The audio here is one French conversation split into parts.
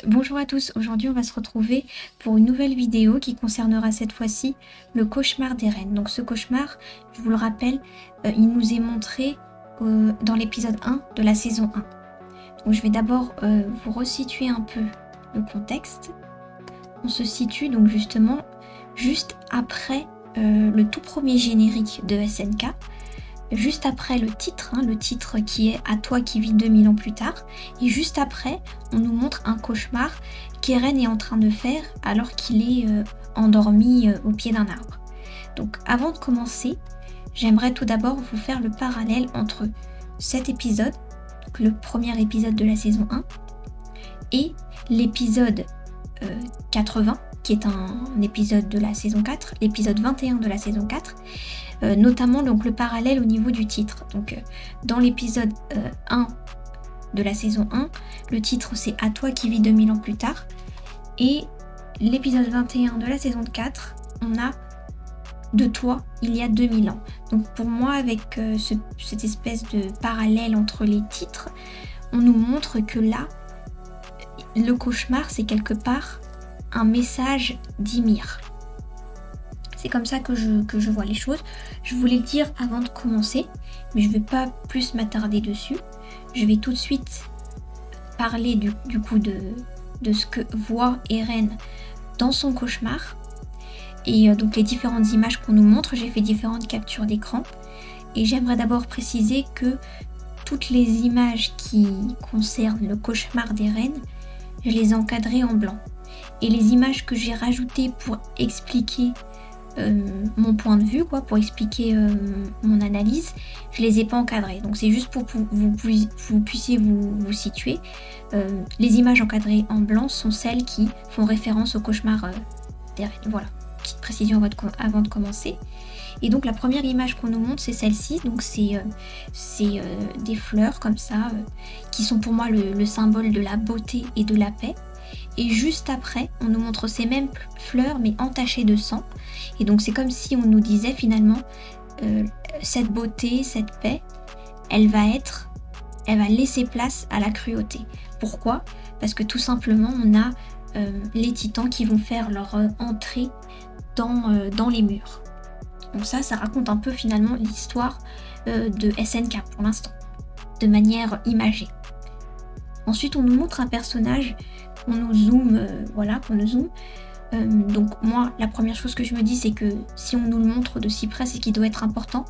Bonjour à tous, aujourd'hui on va se retrouver pour une nouvelle vidéo qui concernera cette fois-ci le cauchemar des reines. Donc ce cauchemar, je vous le rappelle, il nous est montré dans l'épisode 1 de la saison 1. Donc je vais d'abord vous resituer un peu le contexte. On se situe donc justement juste après le tout premier générique de SNK, juste après le titre qui est À toi qui vis 2000 ans plus tard, et juste après, on nous montre un cauchemar qu'Eren est en train de faire alors qu'il est endormi au pied d'un arbre. Donc avant de commencer, j'aimerais tout d'abord vous faire le parallèle entre cet épisode, donc le premier épisode de la saison 1, et l'épisode 80, qui est un épisode de la saison 4, l'épisode 21 de la saison 4, notamment donc le parallèle au niveau du titre. Donc dans l'épisode 1 de la saison 1, le titre c'est À toi qui vis 2000 ans plus tard, et l'épisode 21 de la saison 4, on a De toi il y a 2000 ans. Donc pour moi, avec cette espèce de parallèle entre les titres, on nous montre que là, le cauchemar c'est quelque part un message d'Ymir. C'est comme ça que je vois les choses. Je voulais le dire avant de commencer, mais je ne vais pas plus m'attarder dessus. Je vais tout de suite parler du coup de ce que voit Eren dans son cauchemar. Et donc les différentes images qu'on nous montre, j'ai fait différentes captures d'écran. Et j'aimerais d'abord préciser que toutes les images qui concernent le cauchemar d'Eren, je les ai encadrées en blanc. Et les images que j'ai rajoutées pour expliquer mon point de vue, pour expliquer mon analyse, je les ai pas encadrées. Donc c'est juste pour que vous puissiez vous situer. Les images encadrées en blanc sont celles qui font référence au cauchemar d'Eren. Voilà, petite précision avant de commencer. Et donc la première image qu'on nous montre, c'est celle-ci. Donc c'est des fleurs comme ça, qui sont pour moi le symbole de la beauté et de la paix. Et juste après, on nous montre ces mêmes fleurs, mais entachées de sang. Et donc c'est comme si on nous disait finalement, cette beauté, cette paix, elle va laisser place à la cruauté. Pourquoi ? Parce que tout simplement, on a les titans qui vont faire leur entrée dans les murs. Donc ça raconte un peu finalement l'histoire de SNK pour l'instant, de manière imagée. Ensuite, on nous montre un personnage qu'on nous zoome. Donc moi, la première chose que je me dis, c'est que si on nous le montre de si près, c'est qu'il doit être important.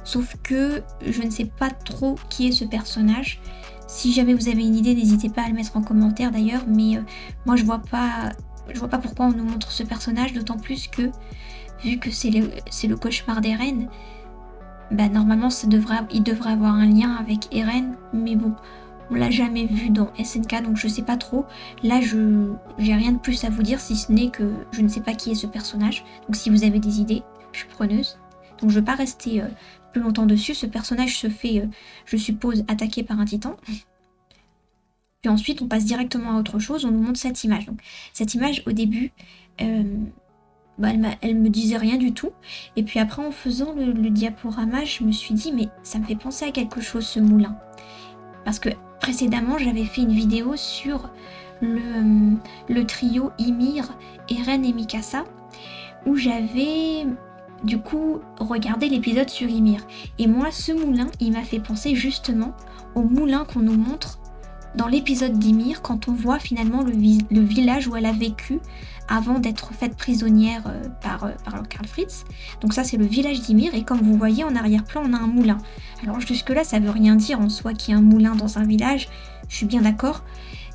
Sauf que je ne sais pas trop qui est ce personnage. Si jamais vous avez une idée, n'hésitez pas à le mettre en commentaire d'ailleurs. Mais moi, je vois pas pourquoi on nous montre ce personnage, d'autant plus que, vu que c'est le cauchemar d'Eren, bah normalement il devrait avoir un lien avec Eren, mais bon, on l'a jamais vu dans SNK, donc je sais pas trop. Là, j'ai rien de plus à vous dire, si ce n'est que je ne sais pas qui est ce personnage. Donc si vous avez des idées, je suis preneuse. Donc je ne vais pas rester plus longtemps dessus. Ce personnage se fait, je suppose, attaquer par un titan. Puis ensuite, on passe directement à autre chose. On nous montre cette image. Donc cette image, au début, elle me disait rien du tout. Et puis après, en faisant le diaporama, je me suis dit, mais ça me fait penser à quelque chose, ce moulin. Parce que précédemment, j'avais fait une vidéo sur le trio Ymir, Eren et Mikasa, où j'avais du coup regardé l'épisode sur Ymir. Et moi, ce moulin, il m'a fait penser justement au moulin qu'on nous montre dans l'épisode d'Ymir, quand on voit finalement le village où elle a vécu avant d'être faite prisonnière par Karl Fritz. Donc ça, c'est le village d'Ymir, et comme vous voyez, en arrière-plan, on a un moulin. Alors jusque-là, ça veut rien dire en soi qu'il y a un moulin dans un village, je suis bien d'accord,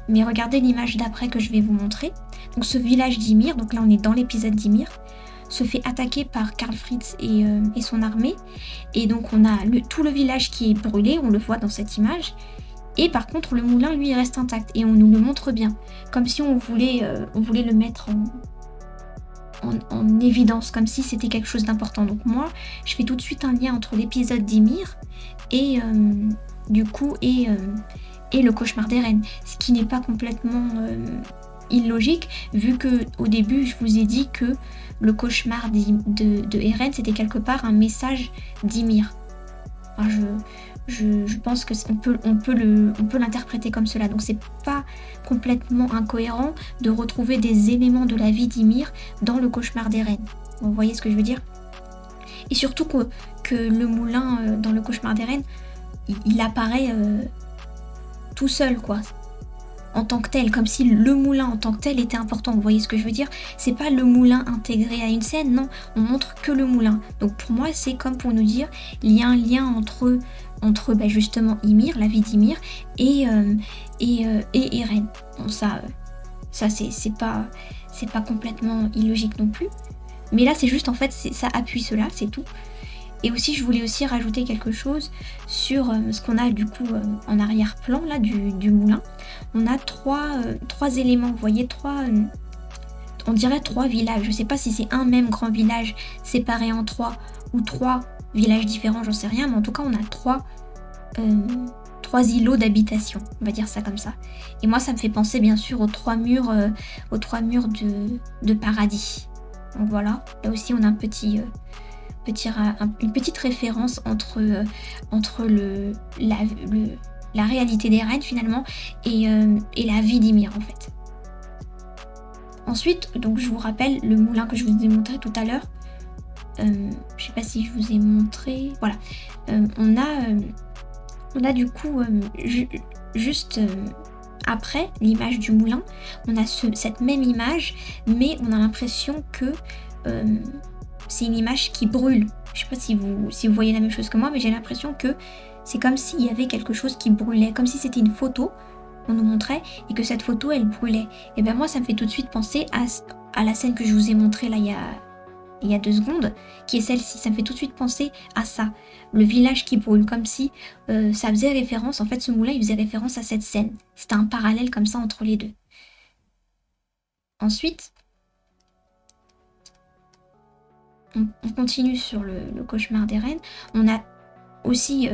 mais regardez l'image d'après que je vais vous montrer. Donc ce village d'Ymir, donc là on est dans l'épisode d'Ymir, se fait attaquer par Karl Fritz et son armée, et donc on a tout le village qui est brûlé, on le voit dans cette image. Et par contre, le moulin, lui, reste intact. Et on nous le montre bien. Comme si on voulait le mettre en évidence. Comme si c'était quelque chose d'important. Donc moi, je fais tout de suite un lien entre l'épisode d'Ymir et le cauchemar d'Eren. Ce qui n'est pas complètement illogique, vu que au début, je vous ai dit que le cauchemar de Eren, c'était quelque part un message d'Ymir. Enfin, je pense que on peut l'interpréter comme cela. Donc c'est pas complètement incohérent de retrouver des éléments de la vie d'Ymir dans le cauchemar des reines. Vous voyez ce que je veux dire? Et surtout que le moulin dans le cauchemar des reines, il apparaît tout seul, quoi, en tant que tel, comme si le moulin en tant que tel était important. Vous voyez ce que je veux dire? C'est pas le moulin intégré à une scène, non, on montre que le moulin. Donc pour moi, c'est comme pour nous dire, il y a un lien entre justement Ymir, la vie d'Ymir, et Eren. Bon, ça c'est pas complètement illogique non plus. Mais là, c'est juste, en fait, ça appuie cela, c'est tout. Et aussi, je voulais aussi rajouter quelque chose sur ce qu'on a du coup en arrière-plan là du moulin. On a trois éléments, vous voyez, on dirait 3 villages. Je sais pas si c'est un même grand village séparé en 3 ou 3 villages différents, j'en sais rien, mais en tout cas, on a 3 îlots d'habitation, on va dire ça comme ça. Et moi, ça me fait penser bien sûr aux 3 murs de paradis. Donc voilà, là aussi on a une petite référence entre la réalité des reines finalement et la vie d'Ymir en fait. Ensuite, donc je vous rappelle le moulin que je vous ai montré tout à l'heure. Je sais pas si je vous ai montré. Voilà, on a du coup juste après l'image du moulin, on a cette même image, mais on a l'impression que c'est une image qui brûle. Je sais pas si vous voyez la même chose que moi, mais j'ai l'impression que c'est comme s'il y avait quelque chose qui brûlait, comme si c'était une photo qu'on nous montrait et que cette photo elle brûlait. Et ben moi ça me fait tout de suite penser à la scène que je vous ai montrée là il y a 2 secondes, qui est celle-ci. Ça me fait tout de suite penser à ça, le village qui brûle, comme si ça faisait référence, en fait ce moulin il faisait référence à cette scène. C'était un parallèle comme ça entre les deux. Ensuite, on continue sur le cauchemar des reines. On a aussi,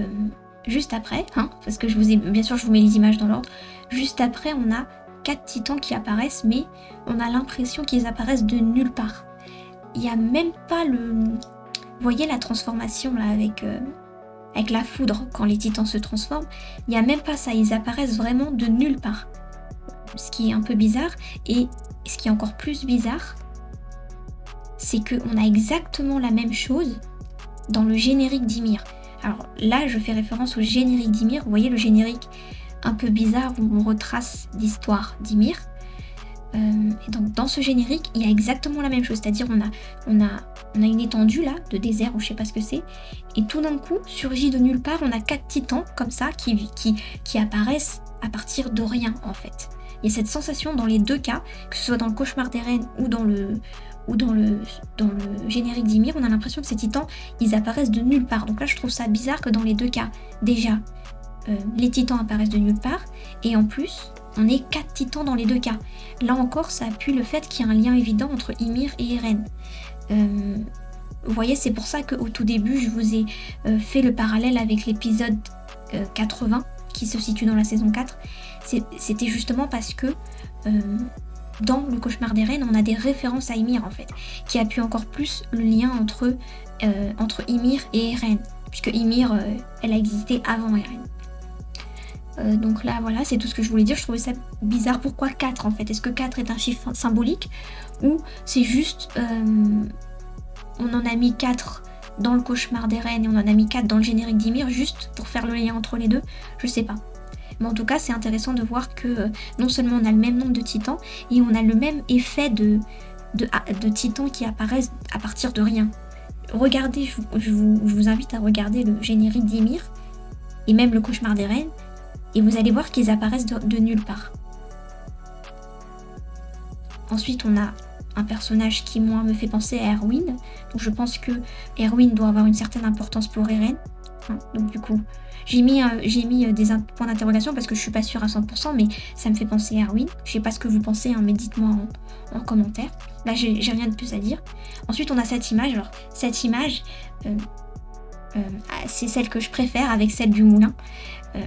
juste après, parce que bien sûr je vous mets les images dans l'ordre, juste après on a 4 titans qui apparaissent, mais on a l'impression qu'ils apparaissent de nulle part. Il n'y a même pas vous voyez la transformation là avec la foudre quand les titans se transforment, il n'y a même pas ça, ils apparaissent vraiment de nulle part. Ce qui est un peu bizarre, et ce qui est encore plus bizarre, c'est qu'on a exactement la même chose dans le générique d'Ymir. Alors là, je fais référence au générique d'Ymir. Vous voyez le générique un peu bizarre où on retrace l'histoire d'Ymir. Et donc dans ce générique, il y a exactement la même chose. C'est-à-dire on a une étendue là, de désert ou je sais pas ce que c'est. Et tout d'un coup, surgit de nulle part, on a 4 titans comme ça qui apparaissent à partir de rien en fait. Il y a cette sensation dans les 2 cas, que ce soit dans le cauchemar des reines ou dans le générique d'Ymir, on a l'impression que ces titans, ils apparaissent de nulle part. Donc là, je trouve ça bizarre que dans les 2 cas, déjà, les titans apparaissent de nulle part, et en plus, on est 4 titans dans les 2 cas. Là encore, ça appuie le fait qu'il y a un lien évident entre Ymir et Eren. Vous voyez, c'est pour ça qu'au tout début, je vous ai fait le parallèle avec l'épisode 80, qui se situe dans la saison 4. C'était justement parce que dans le cauchemar des reines, on a des références à Ymir en fait, qui appuient encore plus le lien entre Ymir et Eren, puisque Ymir, elle a existé avant Eren. Donc là, voilà, c'est tout ce que je voulais dire. Je trouvais ça bizarre. Pourquoi 4 en fait? Est-ce que 4 est un chiffre symbolique? Ou c'est juste, on en a mis 4 dans le cauchemar des reines et on en a mis 4 dans le générique d'Ymir, juste pour faire le lien entre les deux? Je sais pas. Mais en tout cas, c'est intéressant de voir que non seulement on a le même nombre de titans, et on a le même effet de titans qui apparaissent à partir de rien. Regardez, je vous invite à regarder le générique d'Ymir, et même le cauchemar des reines, et vous allez voir qu'ils apparaissent de nulle part. Ensuite, on a un personnage qui, moi, me fait penser à Erwin. Donc je pense que Erwin doit avoir une certaine importance pour Eren. Donc du coup, j'ai mis des points d'interrogation parce que je suis pas sûre à 100%, mais ça me fait penser à Erwin. Je sais pas ce que vous pensez, mais dites-moi en commentaire. Là, j'ai rien de plus à dire. Ensuite, on a cette image. Alors, cette image, c'est celle que je préfère avec celle du moulin.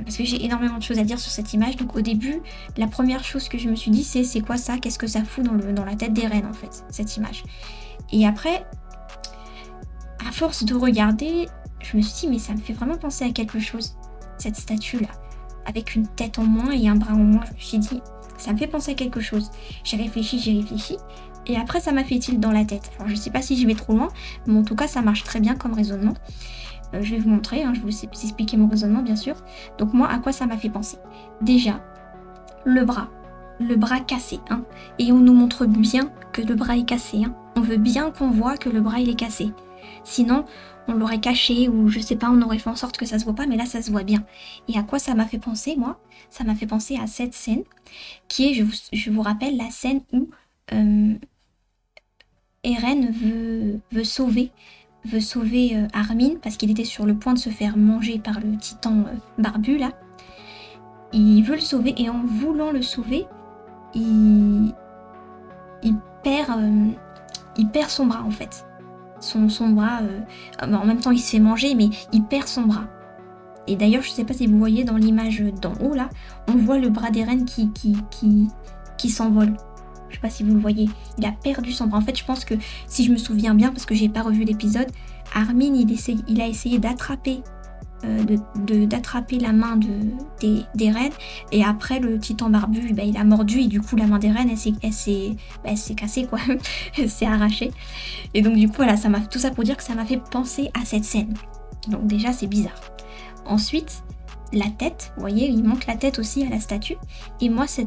Parce que j'ai énormément de choses à dire sur cette image. Donc au début, la première chose que je me suis dit, c'est quoi ça? Qu'est-ce que ça fout dans la tête d'Eren en fait, cette image? Et après, à force de regarder, je me suis dit, mais ça me fait vraiment penser à quelque chose, cette statue-là, avec une tête en moins et un bras en moins. Je me suis dit, Ça me fait penser à quelque chose. J'ai réfléchi, et après ça m'a fait tilt dans la tête. Alors je sais pas si je vais trop loin, mais en tout cas ça marche très bien comme raisonnement. Je vais vous montrer, je vais vous expliquer mon raisonnement bien sûr. Donc moi, à quoi ça m'a fait penser? Déjà, le bras cassé, et on nous montre bien que le bras est cassé, On veut bien qu'on voit que le bras il est cassé. Sinon, on l'aurait caché ou je sais pas, on aurait fait en sorte que ça se voit pas, mais là ça se voit bien. Et à quoi ça m'a fait penser, moi? Ça m'a fait penser à cette scène qui est, je vous rappelle, la scène où Eren veut sauver Armin parce qu'il était sur le point de se faire manger par le titan barbu là. Il veut le sauver et en voulant le sauver, il perd son bras en fait. Son bras, en même temps il se fait manger, mais il perd son bras. Et d'ailleurs, je sais pas si vous voyez dans l'image d'en haut là, on voit le bras d'Eren qui s'envole. Je sais pas si vous le voyez, il a perdu son bras. En fait, je pense que si je me souviens bien, parce que j'ai pas revu l'épisode, Armin il a essayé d'attraper la main d'Eren, et après le titan barbu il a mordu et du coup la main d'Eren elle s'est cassée quoi, elle s'est arrachée. Et donc du coup voilà, tout ça pour dire que ça m'a fait penser à cette scène. Donc déjà c'est bizarre. Ensuite la tête, vous voyez, il manque la tête aussi à la statue, et moi ça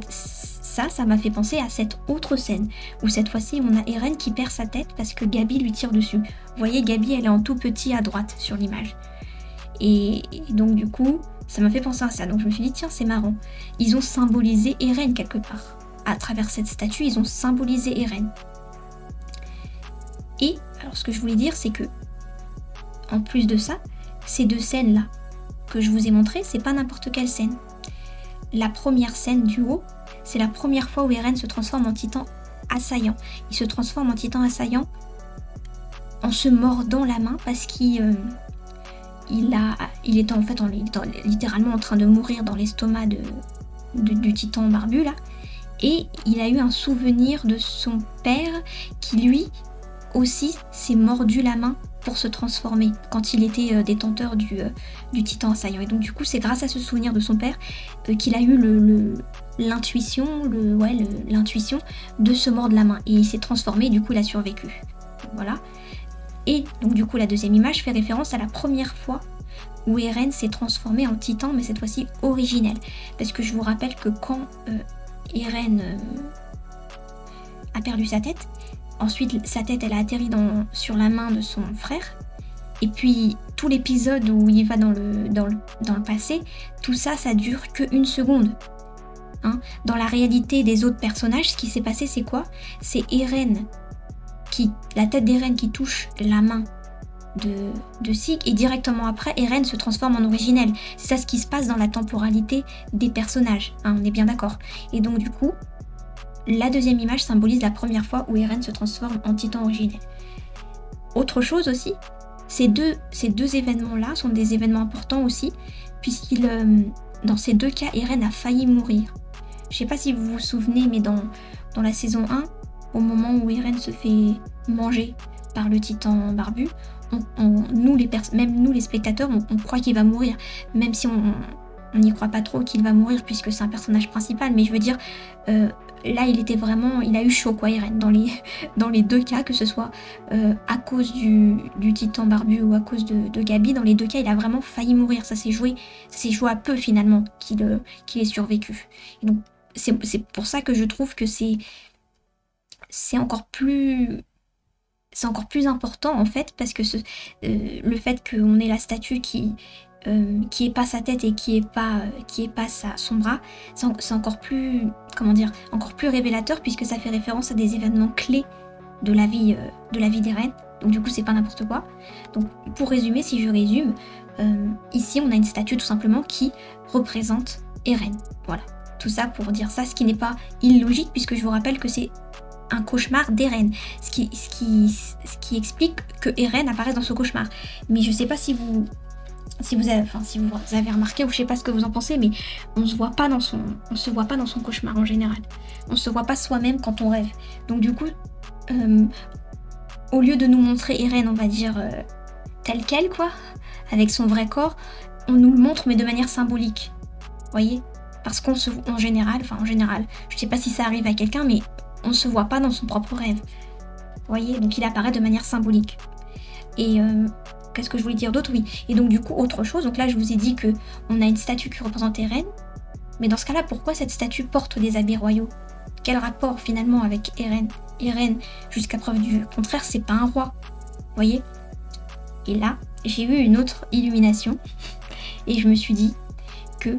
m'a fait penser à cette autre scène où cette fois-ci on a Eren qui perd sa tête parce que Gabi lui tire dessus. Vous voyez, Gabi elle est en tout petit à droite sur l'image. Et donc du coup, ça m'a fait penser à ça. Donc je me suis dit, tiens, c'est marrant. Ils ont symbolisé Eren quelque part. À travers cette statue, ils ont symbolisé Eren. Et alors ce que je voulais dire, c'est que, en plus de ça, ces deux scènes-là que je vous ai montrées, c'est pas n'importe quelle scène. La première scène du haut, c'est la première fois où Eren se transforme en titan assaillant. Il se transforme en titan assaillant en se mordant la main parce qu'il était littéralement en train de mourir dans l'estomac du titan barbu là, et il a eu un souvenir de son père qui lui aussi s'est mordu la main pour se transformer quand il était détenteur du titan assaillant. Et donc du coup c'est grâce à ce souvenir de son père qu'il a eu l'intuition de se mordre la main, et il s'est transformé et du coup il a survécu. Voilà. Et donc du coup la deuxième image fait référence à la première fois où Eren s'est transformé en titan, mais cette fois-ci originel. Parce que je vous rappelle que quand Eren a perdu sa tête, ensuite sa tête elle a atterri sur la main de son frère, et puis tout l'épisode où il va dans le passé, tout ça dure qu'une seconde. Dans la réalité des autres personnages, ce qui s'est passé c'est quoi? C'est la tête d'Eren qui touche la main de Sig, et directement après Eren se transforme en originel. C'est ça ce qui se passe dans la temporalité des personnages, on est bien d'accord. Et donc du coup la deuxième image symbolise la première fois où Eren se transforme en titan originel. Autre chose aussi, ces deux événements là sont des événements importants aussi, dans ces deux cas Eren a failli mourir. Je sais pas si vous vous souvenez, mais dans la saison 1, au moment où Eren se fait manger par le titan barbu, même nous les spectateurs, on croit qu'il va mourir, même si on n'y croit pas trop qu'il va mourir puisque c'est un personnage principal, mais je veux dire, là il a eu chaud quoi, Eren, dans les deux cas, que ce soit à cause du titan barbu ou à cause de Gabi, dans les deux cas il a vraiment failli mourir. Ça s'est joué à peu finalement qu'il ait survécu. Et donc c'est pour ça que je trouve que c'est encore plus important en fait, parce que le fait qu'on ait la statue qui est pas sa tête et qui est pas son bras, c'est encore plus révélateur, puisque ça fait référence à des événements clés de la vie d'Eren. Donc du coup c'est pas n'importe quoi. Donc pour résumer, si je résume, ici on a une statue tout simplement qui représente Eren. Voilà, tout ça pour dire ça, ce qui n'est pas illogique, puisque je vous rappelle que c'est un cauchemar d'Eren, ce qui explique que Eren apparaisse dans ce cauchemar. Mais je sais pas si vous avez remarqué, ou je sais pas ce que vous en pensez, mais on se voit pas dans son cauchemar en général. On se voit pas soi-même quand on rêve. Donc du coup, au lieu de nous montrer Eren, on va dire tel quel quoi, avec son vrai corps, on nous le montre mais de manière symbolique. Voyez ? Parce en général, je sais pas si ça arrive à quelqu'un, mais on se voit pas dans son propre rêve. Vous voyez, donc il apparaît de manière symbolique. Et qu'est-ce que je voulais dire d'autre? Oui. Et donc du coup, autre chose, donc là je vous ai dit que on a une statue qui représente Eren, mais dans ce cas-là, pourquoi cette statue porte des habits royaux? Quel rapport finalement avec Eren? Eren, jusqu'à preuve du contraire, c'est pas un roi. Vous voyez? Et là, j'ai eu une autre illumination, et je me suis dit que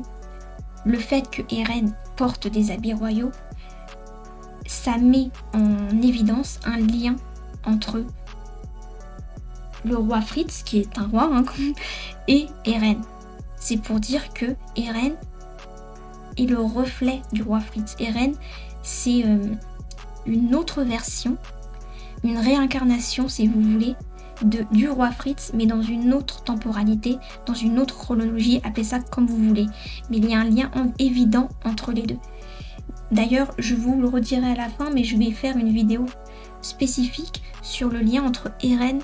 le fait que Eren porte des habits royaux, ça met en évidence un lien entre le roi Fritz, qui est un roi, et Eren. C'est pour dire que Eren est le reflet du roi Fritz. Eren, c'est une autre version, une réincarnation, si vous voulez, du roi Fritz, mais dans une autre temporalité, dans une autre chronologie, appelez ça comme vous voulez. Mais il y a un lien évident entre les deux. D'ailleurs, je vous le redirai à la fin, mais je vais faire une vidéo spécifique sur le lien entre Eren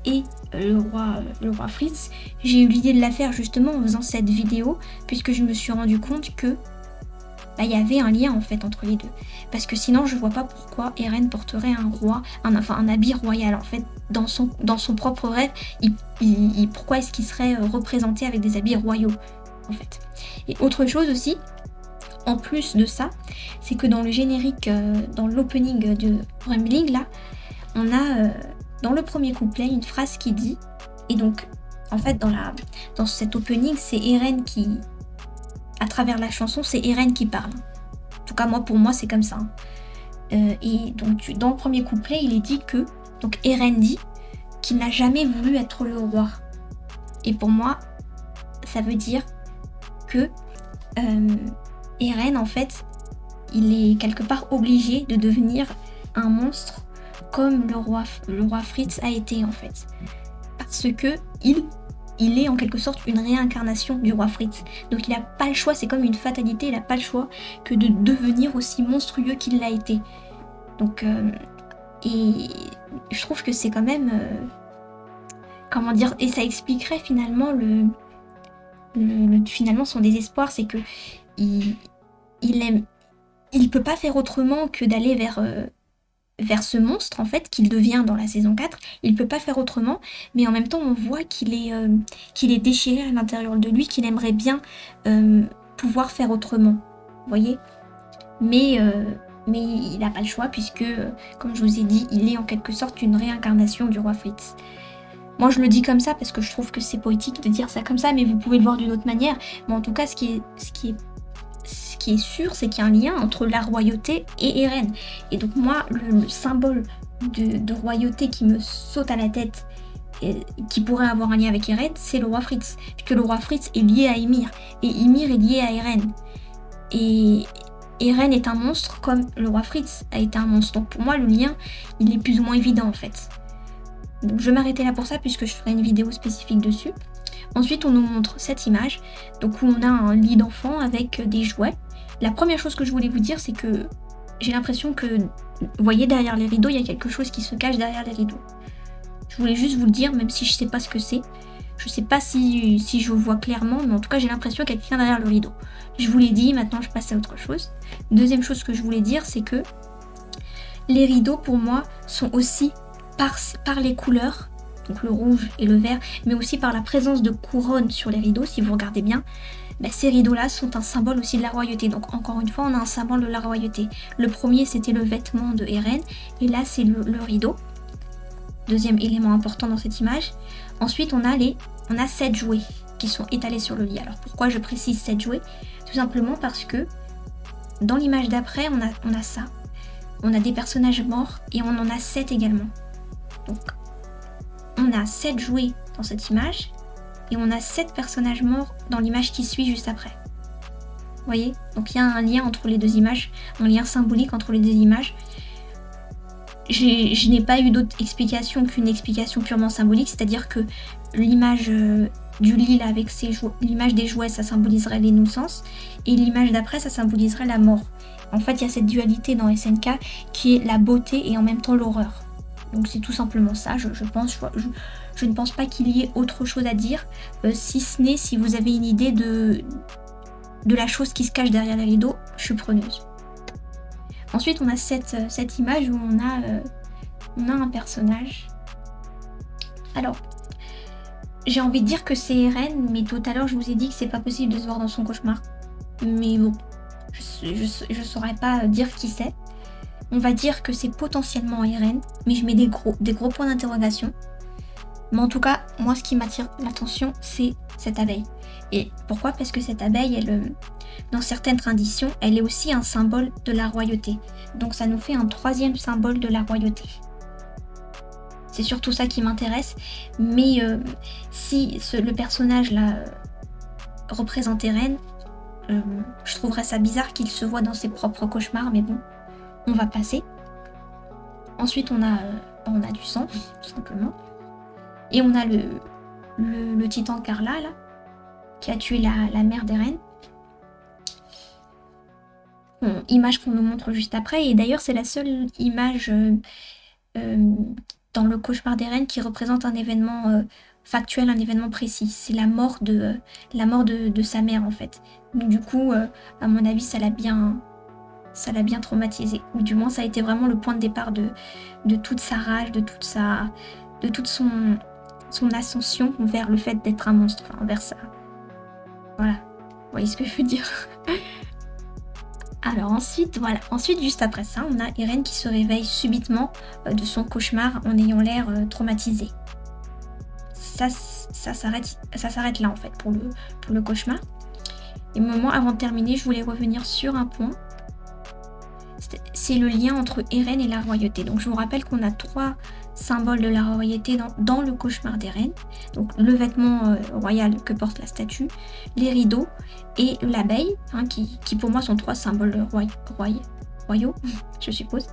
et le roi Fritz. J'ai eu l'idée de la faire justement en faisant cette vidéo, puisque je me suis rendu compte que il y avait un lien en fait entre les deux. Parce que sinon je vois pas pourquoi Eren porterait un habit royal en fait. Dans son propre rêve, pourquoi est-ce qu'il serait représenté avec des habits royaux en fait. Et autre chose aussi, en plus de ça, c'est que dans le générique, dans l'opening de Rambling là, on a dans le premier couplet une phrase qui dit, et donc en fait dans cet opening c'est Eren qui, à travers la chanson, c'est Eren qui parle. En tout cas, pour moi, c'est comme ça. Et donc, dans le premier couplet, il est dit que, donc Eren dit qu'il n'a jamais voulu être le roi. Et pour moi, ça veut dire que Eren, en fait, il est quelque part obligé de devenir un monstre comme le roi Fritz a été, en fait. Parce que il est en quelque sorte une réincarnation du roi Fritz. Donc il n'a pas le choix, c'est comme une fatalité, il n'a pas le choix que de devenir aussi monstrueux qu'il l'a été. Donc, et je trouve que c'est quand même... comment dire, et ça expliquerait finalement finalement son désespoir, c'est que il peut pas faire autrement que d'aller vers ce monstre en fait qu'il devient dans la saison 4, il peut pas faire autrement, mais en même temps on voit qu'il est déchiré à l'intérieur de lui, qu'il aimerait bien pouvoir faire autrement, vous voyez, mais il n'a pas le choix puisque, comme je vous ai dit, il est en quelque sorte une réincarnation du roi Fritz. Moi je le dis comme ça parce que je trouve que c'est poétique de dire ça comme ça, mais vous pouvez le voir d'une autre manière, mais en tout cas ce qui est sûr, c'est qu'il y a un lien entre la royauté et Eren. Et donc moi, le symbole de royauté qui me saute à la tête, et qui pourrait avoir un lien avec Eren, c'est le roi Fritz. Puisque le roi Fritz est lié à Ymir, et Ymir est lié à Eren. Et Eren est un monstre comme le roi Fritz a été un monstre. Donc pour moi, le lien, il est plus ou moins évident en fait. Donc je vais m'arrêter là pour ça, puisque je ferai une vidéo spécifique dessus. Ensuite, on nous montre cette image, donc où on a un lit d'enfant avec des jouets. La première chose que je voulais vous dire, c'est que j'ai l'impression que, vous voyez, derrière les rideaux, il y a quelque chose qui se cache derrière les rideaux. Je voulais juste vous le dire, même si je sais pas ce que c'est. Je sais pas si je vois clairement, mais en tout cas, j'ai l'impression qu'il y a quelqu'un derrière le rideau. Je vous l'ai dit, maintenant je passe à autre chose. Deuxième chose que je voulais dire, c'est que les rideaux, pour moi, sont aussi par les couleurs, donc le rouge et le vert, mais aussi par la présence de couronnes sur les rideaux, si vous regardez bien. Ces rideaux-là sont un symbole aussi de la royauté. Donc encore une fois, on a un symbole de la royauté. Le premier, c'était le vêtement de Eren, et là, c'est le rideau. Deuxième élément important dans cette image. Ensuite, on a 7 jouets qui sont étalés sur le lit. Alors pourquoi je précise 7 jouets? Tout simplement parce que dans l'image d'après, on a ça. On a des personnages morts et on en a 7 également. Donc, on a 7 jouets dans cette image. Et on a 7 personnages morts dans l'image qui suit juste après. Vous voyez? Donc il y a un lien entre les deux images, un lien symbolique entre les deux images. Je n'ai pas eu d'autre explication qu'une explication purement symbolique, c'est-à-dire que l'image du lit là, avec l'image des jouets, ça symboliserait l'innocence, et l'image d'après, ça symboliserait la mort. En fait, il y a cette dualité dans SNK qui est la beauté et en même temps l'horreur. Donc c'est tout simplement ça, je pense. Je ne pense pas qu'il y ait autre chose à dire, si ce n'est si vous avez une idée de la chose qui se cache derrière les rideaux, je suis preneuse. Ensuite, on a cette image où on a un personnage. Alors, j'ai envie de dire que c'est Eren, mais tout à l'heure, je vous ai dit que c'est pas possible de se voir dans son cauchemar. Mais bon, je saurais pas dire qui c'est. On va dire que c'est potentiellement Eren, mais je mets des gros points d'interrogation. Mais en tout cas, moi, ce qui m'attire l'attention, c'est cette abeille. Et pourquoi? Parce que cette abeille, dans certaines traditions, elle est aussi un symbole de la royauté. Donc ça nous fait un troisième symbole de la royauté. C'est surtout ça qui m'intéresse. Mais si le personnage là représente Eren, je trouverais ça bizarre qu'il se voit dans ses propres cauchemars, mais bon, on va passer. Ensuite, on a du sang, tout simplement. Et on a le titan Carla, là, qui a tué la mère d'Eren. Bon, image qu'on nous montre juste après. Et d'ailleurs, c'est la seule image dans le cauchemar d'Eren qui représente un événement factuel, un événement précis. C'est la mort de sa mère, en fait. Donc, du coup, à mon avis, ça l'a bien traumatisé. Ou du moins, ça a été vraiment le point de départ de toute sa rage, de toute son ascension vers le fait d'être un monstre, enfin, vers ça. Voilà, vous voyez ce que je veux dire. Alors ensuite, voilà. Ensuite, juste après ça, on a Eren qui se réveille subitement de son cauchemar en ayant l'air traumatisé. Ça s'arrête là en fait pour le cauchemar. Et moi, avant de terminer, je voulais revenir sur un point. C'est le lien entre Eren et la royauté. Donc je vous rappelle qu'on a 3 symboles de la royauté dans le cauchemar d'Eren. Donc le vêtement royal que porte la statue, les rideaux et l'abeille, hein, qui pour moi sont 3 symboles royaux, je suppose.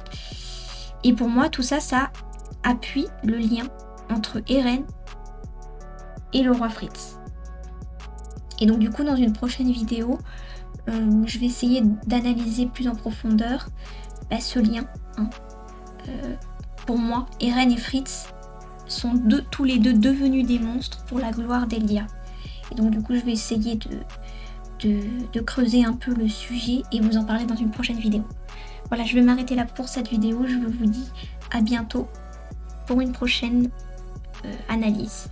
Et pour moi, tout ça, ça appuie le lien entre Eren et le roi Fritz. Et donc du coup, dans une prochaine vidéo, je vais essayer d'analyser plus en profondeur ce lien. Hein. Pour moi, Eren et Fritz sont tous les deux devenus des monstres pour la gloire d'Elia. Et donc du coup, je vais essayer de creuser un peu le sujet et vous en parler dans une prochaine vidéo. Voilà, je vais m'arrêter là pour cette vidéo. Je vous dis à bientôt pour une prochaine analyse.